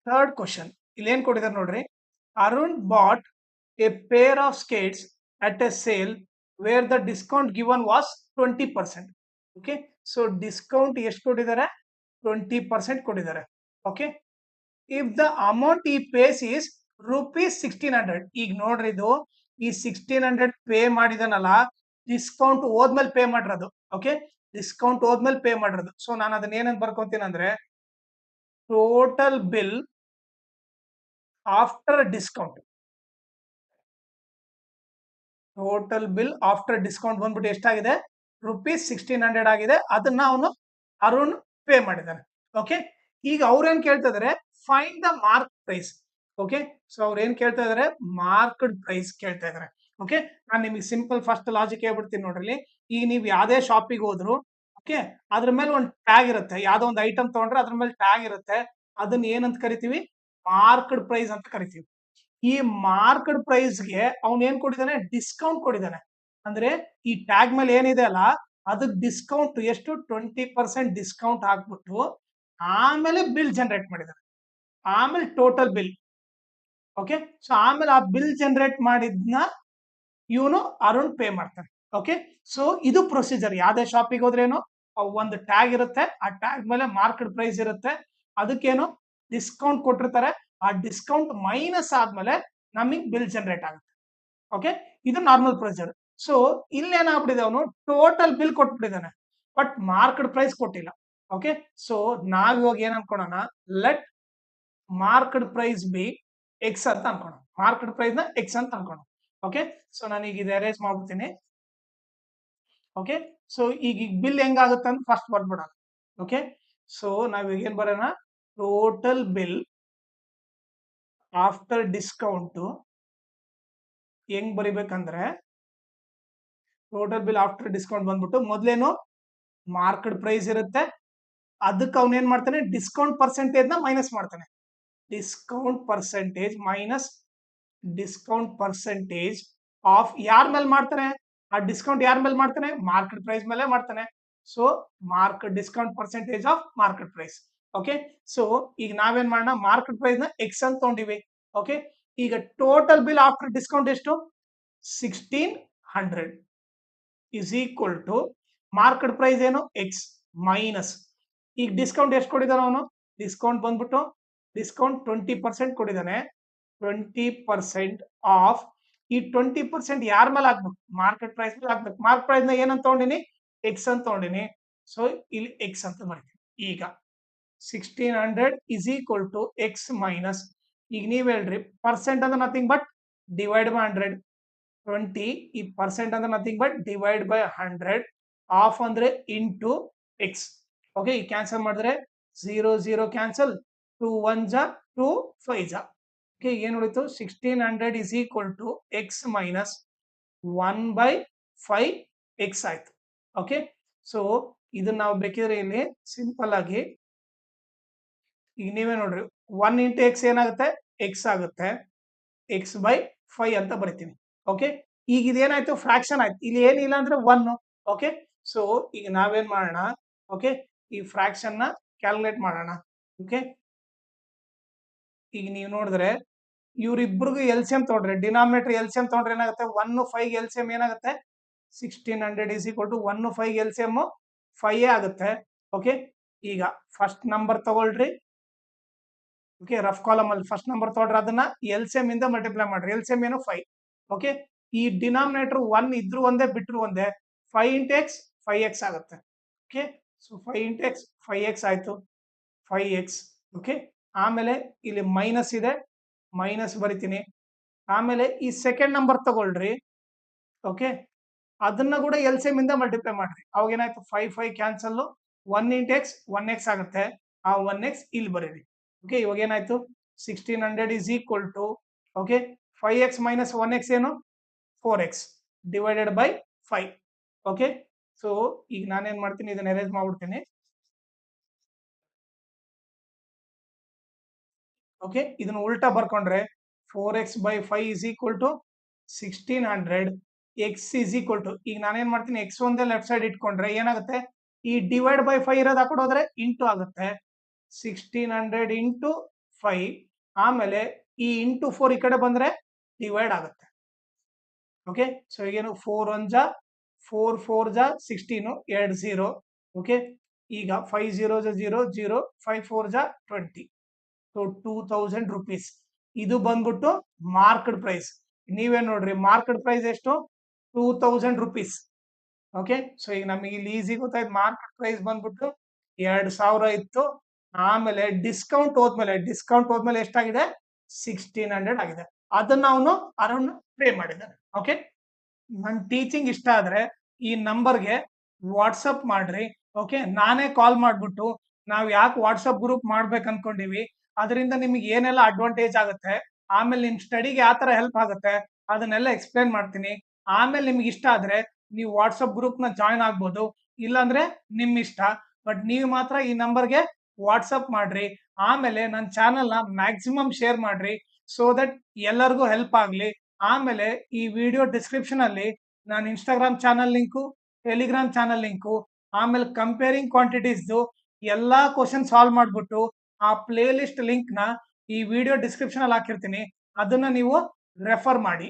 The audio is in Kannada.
ಥರ್ಡ್ ಕ್ವಶನ್ ಇಲ್ಲಿ ಏನ್ ಕೊಟ್ಟಿದ್ದಾರೆ ನೋಡ್ರಿ. Arun bought a pair of skates at a sale where the discount given was 20%. Okay, so discount ಎಷ್ಟು ಕೊಟ್ಟಿದ್ದಾರೆ? 20% ಕೊಟ್ಟಿದ್ದಾರೆ. Okay, if the amount he pays is ₹1600. ಈಗ ನೋಡ್ರಿ, ಇದು ಈ 1600 ಪೇ ಮಾಡಿದನಲ್ಲ, ಡಿಸ್ಕೌಂಟ್ ಹೋದ್ಮೇಲೆ ಪೇ ಮಾಡಿರೋದು. ಓಕೆ, ಡಿಸ್ಕೌಂಟ್ ಹೋದ್ಮೇಲೆ ಪೇ ಮಾಡಿರೋದು. ಸೊ ನಾನು ಅದನ್ನ ಏನಂತ ಬರ್ಕೊಂತೀನಿ ಅಂದ್ರೆ, total bill after discount. Total bill after discount ಬಂದ್ಬಿಟ್ಟು ಎಷ್ಟಾಗಿದೆ? ₹1600 ಆಗಿದೆ. ಅದನ್ನ ಅವನು ಅರುಣ್ ಪೇ ಮಾಡಿದ್ದಾನೆ. ಓಕೆ, ಈಗ ಅವ್ರೇನ್ ಕೇಳ್ತಾ ಇದಾರೆ, find the mark price. Okay, so ಅವ್ರು ಏನ್ ಕೇಳ್ತಾ ಇದಾರೆ? ಮಾರ್ಕ್ಡ್ ಪ್ರೈಸ್ ಕೇಳ್ತಾ ಇದಾರೆ. ಓಕೆ, ನಾನು ನಿಮಗೆ ಸಿಂಪಲ್ ಫಸ್ಟ್ ಲಾಜಿಕ್ ಹೇಳ್ಬಿಡ್ತೀನಿ ನೋಡ್ರಿ. ಈಗ ನೀವು ಯಾವ್ದೇ ಶಾಪಿಗೆ ಹೋದ್ರು, ಓಕೆ, ಅದ್ರ ಮೇಲೆ ಒಂದು ಟ್ಯಾಗ್ ಇರುತ್ತೆ. ಯಾವ್ದೋ ಒಂದು ಐಟಮ್ ತಗೊಂಡ್ರೆ ಅದ್ರ ಮೇಲೆ ಟ್ಯಾಗ್ ಇರುತ್ತೆ. ಅದನ್ನ ಏನಂತ ಕರಿತೀವಿ? ಮಾರ್ಕ್ಡ್ ಪ್ರೈಸ್ ಅಂತ ಕರಿತೀವಿ. ಈ ಮಾರ್ಕ್ಡ್ ಪ್ರೈಸ್ಗೆ ಅವ್ನು ಏನ್ ಕೊಟ್ಟಿದ್ದಾನೆ? ಡಿಸ್ಕೌಂಟ್ ಕೊಟ್ಟಿದ್ದಾನೆ. ಅಂದ್ರೆ ಈ ಟ್ಯಾಗ್ ಮೇಲೆ ಏನಿದೆ ಅಲ್ಲ, ಅದಕ್ಕೆ ಡಿಸ್ಕೌಂಟ್ ಎಷ್ಟು? 20% ಡಿಸ್ಕೌಂಟ್ ಹಾಕ್ಬಿಟ್ಟು ಆಮೇಲೆ ಬಿಲ್ ಜನರೇಟ್ ಮಾಡಿದ್ದಾನೆ. ಆಮೇಲೆ ಟೋಟಲ್ ಬಿಲ್. ಓಕೆ, ಸೊ ಆಮೇಲೆ ಆ ಬಿಲ್ ಜನರೇಟ್ ಮಾಡಿದ್ನ ಇವನು ಅರುಣ್ ಪೇ ಮಾಡ್ತಾನೆ. ಓಕೆ, ಸೊ ಇದು ಪ್ರೊಸೀಜರ್. ಯಾವ್ದೇ ಶಾಪಿಗೆ ಹೋದ್ರೇನು ಒಂದು ಟ್ಯಾಗ್ ಇರುತ್ತೆ. ಆ ಟ್ಯಾಗ್ ಮೇಲೆ ಮಾರ್ಕೆಟ್ ಪ್ರೈಸ್ ಇರುತ್ತೆ. ಅದಕ್ಕೇನು ಡಿಸ್ಕೌಂಟ್ ಕೊಟ್ಟಿರ್ತಾರೆ. ಆ ಡಿಸ್ಕೌಂಟ್ ಮೈನಸ್ ಆದ್ಮೇಲೆ ನಮಗೆ ಬಿಲ್ ಜನರೇಟ್ ಆಗುತ್ತೆ. ಓಕೆ, ಇದು ನಾರ್ಮಲ್ ಪ್ರೊಸೀಜರ್. ಸೊ ಇಲ್ಲೇನಾಗ್ಬಿಟ್ಟಿದೆ, ಅವನು ಟೋಟಲ್ ಬಿಲ್ ಕೊಟ್ಬಿಟ್ಟಿದ್ದಾನೆ, ಬಟ್ ಮಾರ್ಕೆಟ್ ಪ್ರೈಸ್ ಕೊಟ್ಟಿಲ್ಲ. ಓಕೆ, ಸೊ ನಾವ್ ಇವಾಗ ಏನ್ ಅನ್ಕೋಣ? Let market price be X ಅಂತ ಅನ್ಕೋಣ. ಮಾರ್ಕೆಟ್ ಪ್ರೈಸ್ ನ ಎಕ್ಸ್ ಅಂತ ಅನ್ಕೋಣ. ಓಕೆ, ಸೊ ನಾನು ಈಗ ಇದು ಅರೇಂಜ್ ಮಾಡ್ಬಿಡ್ತೀನಿ. ಓಕೆ, ಸೊ ಈಗ ಬಿಲ್ ಹೆಂಗಾಗುತ್ತೆ ಅಂತ ಫಸ್ಟ್ ಬರ್ಬಿಡೋಣ. ಓಕೆ, ಸೊ ನಾವ್ ಈಗ ಏನ್ ಬರೋಣ? ಟೋಟಲ್ ಬಿಲ್ ಆಫ್ಟರ್ ಡಿಸ್ಕೌಂಟ್ ಹೆಂಗ್ ಬರಿಬೇಕಂದ್ರೆ, ಟೋಟಲ್ ಬಿಲ್ ಆಫ್ಟರ್ ಡಿಸ್ಕೌಂಟ್ ಬಂದ್ಬಿಟ್ಟು ಮೊದ್ಲೇನು ಮಾರ್ಕೆಟ್ ಪ್ರೈಸ್ ಇರುತ್ತೆ. ಅದಕ್ಕೆ ಅವ್ನು ಏನ್ ಮಾಡ್ತಾನೆ? ಡಿಸ್ಕೌಂಟ್ ಪರ್ಸೆಂಟೇಜ್ ನ ಮೈನಸ್ ಮಾಡ್ತಾನೆ. Discount percentage minus discount percentage of ಯಾರ ಮೇಲೆ ಮಾಡ್ತಾನೆ? ಆ ಡಿಸ್ಕೌಂಟ್ ಯಾರ ಮೇಲೆ ಮಾಡ್ತಾನೆ? ಮಾರ್ಕೆಟ್ ಪ್ರೈಸ್ ಮೇಲೆ ಮಾಡ್ತಾನೆ. So market discount percentage of market price. Okay, so ಈಗ ನಾವೇನ್ ಮಾಡೋಣ? ಮಾರ್ಕೆಟ್ ಪ್ರೈಸ್ ನ ಎಕ್ಸ್ ಅಂತ ತಗೊಂಡಿವಿ. ಓಕೆ, ಈಗ ಟೋಟಲ್ ಬಿಲ್ ಆಫ್ಟರ್ ಡಿಸ್ಕೌಂಟ್ ಎಷ್ಟು? 1600 is equal to market price ಏನು? ಎಕ್ಸ್ ಮೈನಸ್, ಈಗ ಡಿಸ್ಕೌಂಟ್ ಎಷ್ಟು ಕೊಟ್ಟಿದ್ದಾನೆ ಅವನು? ಡಿಸ್ಕೌಂಟ್ ಬಂದ್ಬಿಟ್ಟು ಡಿಸ್ಕೌಂಟ್ 20% ಕೊಟ್ಟಿದ್ದಾನೆ. 20% ಆಫ್ ಈ 20% ಯಾರ ಮೇಲೆ ಹಾಕ್ಬೇಕು? ಮಾರ್ಕೆಟ್ ಪ್ರೈಸ್ ಮೇಲೆ ಹಾಕ್ಬೇಕು. ಮಾರ್ಕೆಟ್ ಪ್ರೈಸ್ ನ ಏನಂತ ತಗೊಂಡಿನಿ? ಎಕ್ಸ್ ಅಂತ ತಗೊಂಡಿನಿ. ಸೊ ಇಲ್ಲಿ ಎಕ್ಸ್ ಅಂತ ಬರ್ತೀನಿ. ಈಗ 1600 is equal to X minus, ಈಗ ನೀವ್ ಹೇಳ್ರಿ, ಪರ್ಸೆಂಟ್ ಅಂದ್ರೆ ನಥಿಂಗ್ ಬಟ್ ಡಿವೈಡ್ ಬೈ 100. 20 ಈ ಪರ್ಸೆಂಟ್ ಅಂದ್ರೆ nothing but divide by 100. Of ಅಂದ್ರೆ ಇಂಟು ಎಕ್ಸ್. ಓಕೆ, ಈ ಕ್ಯಾನ್ಸಲ್ ಮಾಡಿದ್ರೆ 0 0 ಕ್ಯಾನ್ಸಲ್, 2 1 ಜಾ 2 5 ಜಾ. ಓಕೆ, ಏನು ಉಳಿತು? 1600 is equal to X minus 1/5 X ಆಯ್ತು. ಓಕೆ, ಸೊ ಇದನ್ನ ನಾವು ಬೇಕಿದ್ರೆ ಇಲ್ಲಿ ಸಿಂಪಲ್ ಆಗಿ ಈಗ ನೀವೇ ನೋಡ್ರಿ, 1 ಇಂಟು ಎಕ್ಸ್ ಏನಾಗುತ್ತೆ? ಎಕ್ಸ್ ಆಗುತ್ತೆ. ಎಕ್ಸ್ ಬೈ 5 ಅಂತ ಬರಿತೀನಿ. ಓಕೆ, ಈಗ ಇದೇನಾಯ್ತು? ಫ್ರಾಕ್ಷನ್ ಆಯ್ತು. ಇಲ್ಲಿ ಏನಿಲ್ಲ ಅಂದ್ರೆ 1. ಓಕೆ, ಸೊ ಈಗ ನಾವೇನ್ ಮಾಡೋಣ? ಓಕೆ, ಈ ಫ್ರಾಕ್ಷನ್ ನ ಕ್ಯಾಲ್ಕುಲೇಟ್ ಮಾಡೋಣ. ಓಕೆ, ಈಗ ನೀವು ನೋಡಿದ್ರೆ ಇವ್ರಿಬ್ರಿಗೂ ಎಲ್ಸಿಎಂ ತಗೊಂಡ್ರೆ, ಡಿನಾಮಿನೇಟರ್ ಎಲ್ಸಿಎಂ ತಗೊಂಡ್ರೆ ಏನಾಗುತ್ತೆ? 1 5 ಎಲ್ಸಿಎಂ ಏನಾಗುತ್ತೆ? 1600 ಇಸ್ ಈಕ್ವಲ್ ಟು 1 5 ಎಲ್ಸಿಎಂ 5 ಆಗುತ್ತೆ. ಓಕೆ, ಈಗ ಫಸ್ಟ್ ನಂಬರ್ ತಗೊಳ್ರಿ. ಓಕೆ, ರಫ್ ಕಾಲಮ್ ಅಲ್ಲಿ ಫಸ್ಟ್ ನಂಬರ್ ತಗೊಂಡ್ರೆ ಅದನ್ನ ಎಲ್ಸಿಎಂ ಇಂದ ಮಲ್ಟಿಪ್ಲೈ ಮಾಡ್ರಿ. ಎಲ್ಸಿಎಂ ಏನು? 5. ಓಕೆ, ಈ ಡಿನಾಮಿನೇಟರ್ 1 ಇದ್ರು ಒಂದೇ ಬಿಟ್ರು ಒಂದೇ. 5 ಇಂಟು ಎಕ್ಸ್ 5x ಆಗುತ್ತೆ. Okay, so 5 into X 5x ಆಯ್ತು. 5x. ಓಕೆ, ಆಮೇಲೆ ಇಲ್ಲಿ ಮೈನಸ್ ಇದೆ, ಮೈನಸ್ ಬರಿತೀನಿ. ಆಮೇಲೆ ಈ ಸೆಕೆಂಡ್ ನಂಬರ್ ತಗೊಳ್ರಿ. ಓಕೆ, ಅದನ್ನ ಕೂಡ ಎಲ್ಸಿಎಂ ಇಂದ ಮಲ್ಟಿಪ್ಲೈ ಮಾಡ್ರಿ. ಅವಾಗ ಏನಾಯ್ತು? 5 5 ಕ್ಯಾನ್ಸಲ್, 1 ಇಂಟು ಎಕ್ಸ್ 1x ಆಗುತ್ತೆ. ಆ 1x ಇಲ್ಲಿ ಬರೀರಿ. ಓಕೆ, ಇವಾಗ ಏನಾಯ್ತು? 1600 is equal to okay 5x minus 1x ಏನು? 4x divided by 5. Okay, so ಈಗ ನಾನೇನ್ ಮಾಡ್ತೀನಿ? ಇದನ್ನ ಅರೇಂಜ್ ಮಾಡ್ಬಿಡ್ತೀನಿ. ಓಕೆ, ಇದನ್ನ ಉಲ್ಟಾ ಬರ್ಕೊಂಡ್ರೆ 4x by 5 is equal to 1600. X is equal to, ಈಗ ನಾನೇನ್ ಮಾಡ್ತೀನಿ? ಎಕ್ಸ್ ಒಂದೇ ಲೆಫ್ಟ್ ಸೈಡ್ ಇಟ್ಕೊಂಡ್ರೆ ಏನಾಗುತ್ತೆ? ಈ ಡಿವೈಡ್ ಬೈ 5 ಇರೋದು ಹಾಕೊಂಡು ಹೋದ್ರೆ ಇಂಟು ಆಗುತ್ತೆ. 1600 ಇಂಟು 5 ಆಮೇಲೆ ಈ ಇಂಟು 4 ಈ ಕಡೆ ಬಂದ್ರೆ ಡಿವೈಡ್ ಆಗುತ್ತೆ. ಓಕೆ, ಸೊ ಈಗೇನು 4 1 ಜಾ 4 4 ಜಾ 16 2 0. ಓಕೆ, ಈಗ 5 0 ಜಾ 0 0 5 4 ಜಾ 20. So 2000 rupees. ಇದು ಬಂದ್ಬಿಟ್ಟು ಮಾರ್ಕೆಟ್ ಪ್ರೈಸ್. ನೀವೇ ನೋಡ್ರಿ ಮಾರ್ಕೆಟ್ ಪ್ರೈಸ್ ಎಷ್ಟು? 2000 rupees. ಓಕೆ, ಸೊ ಈಗ ನಮಗೆ ಇಲ್ಲಿ ಈಸಿ ಗೊತ್ತಾಯ್ತು. ಮಾರ್ಕೆಟ್ ಪ್ರೈಸ್ ಬಂದ್ಬಿಟ್ಟು 2000 ಇತ್ತು. ಆಮೇಲೆ ಡಿಸ್ಕೌಂಟ್ ಹೋದ್ಮೇಲೆ ಎಷ್ಟಾಗಿದೆ? 1600 ಆಗಿದೆ. ಅದನ್ನ ಅವನು ಅರುಣ್ ಪೇ ಮಾಡಿದ್ದಾನೆ. ಓಕೆ, ನನ್ನ ಟೀಚಿಂಗ್ ಇಷ್ಟ ಆದ್ರೆ ಈ ನಂಬರ್ಗೆ ವಾಟ್ಸಪ್ ಮಾಡ್ರಿ. ಓಕೆ, ನಾನೇ ಕಾಲ್ ಮಾಡ್ಬಿಟ್ಟು ನಾವ್ ಯಾಕೆ ವಾಟ್ಸಪ್ ಗ್ರೂಪ್ ಮಾಡ್ಬೇಕು ಅನ್ಕೊಂಡಿವಿ, ಅದರಿಂದ ನಿಮಗೆ ಏನೆಲ್ಲ ಅಡ್ವಾಂಟೇಜ್ ಆಗುತ್ತೆ, ಆಮೇಲೆ ನಿಮ್ ಸ್ಟಡಿಗೆ ಯಾವ ತರ ಹೆಲ್ಪ್ ಆಗುತ್ತೆ ಅದನ್ನೆಲ್ಲ ಎಕ್ಸ್ಪ್ಲೇನ್ ಮಾಡ್ತೀನಿ. ಆಮೇಲೆ ನಿಮ್ಗೆ ಇಷ್ಟ ಆದ್ರೆ ನೀವು ವಾಟ್ಸಪ್ ಗ್ರೂಪ್ ನ ಜಾಯ್ನ್ ಆಗ್ಬೋದು, ಇಲ್ಲಾಂದ್ರೆ ನಿಮ್ ಇಷ್ಟ. ಬಟ್ ನೀವು ಮಾತ್ರ ಈ ನಂಬರ್ಗೆ ವಾಟ್ಸಪ್ ಮಾಡ್ರಿ. ಆಮೇಲೆ ನನ್ನ ಚಾನೆಲ್ ನ ಮ್ಯಾಕ್ಸಿಮಮ್ ಶೇರ್ ಮಾಡ್ರಿ, ಸೋ ದಟ್ ಎಲ್ಲರಿಗೂ ಹೆಲ್ಪ್ ಆಗ್ಲಿ. ಆಮೇಲೆ ಈ ವಿಡಿಯೋ ಡಿಸ್ಕ್ರಿಪ್ಷನ್ ಅಲ್ಲಿ ನಾನು Instagram channel link, Telegram channel link, ಆಮೇಲೆ ಕಂಪೇರಿಂಗ್ ಕ್ವಾಂಟಿಟೀಸ್ ಎಲ್ಲಾ ಕ್ವಶನ್ ಸಾಲ್ವ್ ಮಾಡ್ಬಿಟ್ಟು ಆ ಪ್ಲೇ ಲಿಸ್ಟ್ ಲಿಂಕ್ ನ ಈ ವಿಡಿಯೋ ಡಿಸ್ಕ್ರಿಪ್ಷನ್ ಅಲ್ಲಿ ಹಾಕಿರ್ತೀನಿ. ಅದನ್ನ ನೀವು ರೆಫರ್ ಮಾಡಿ.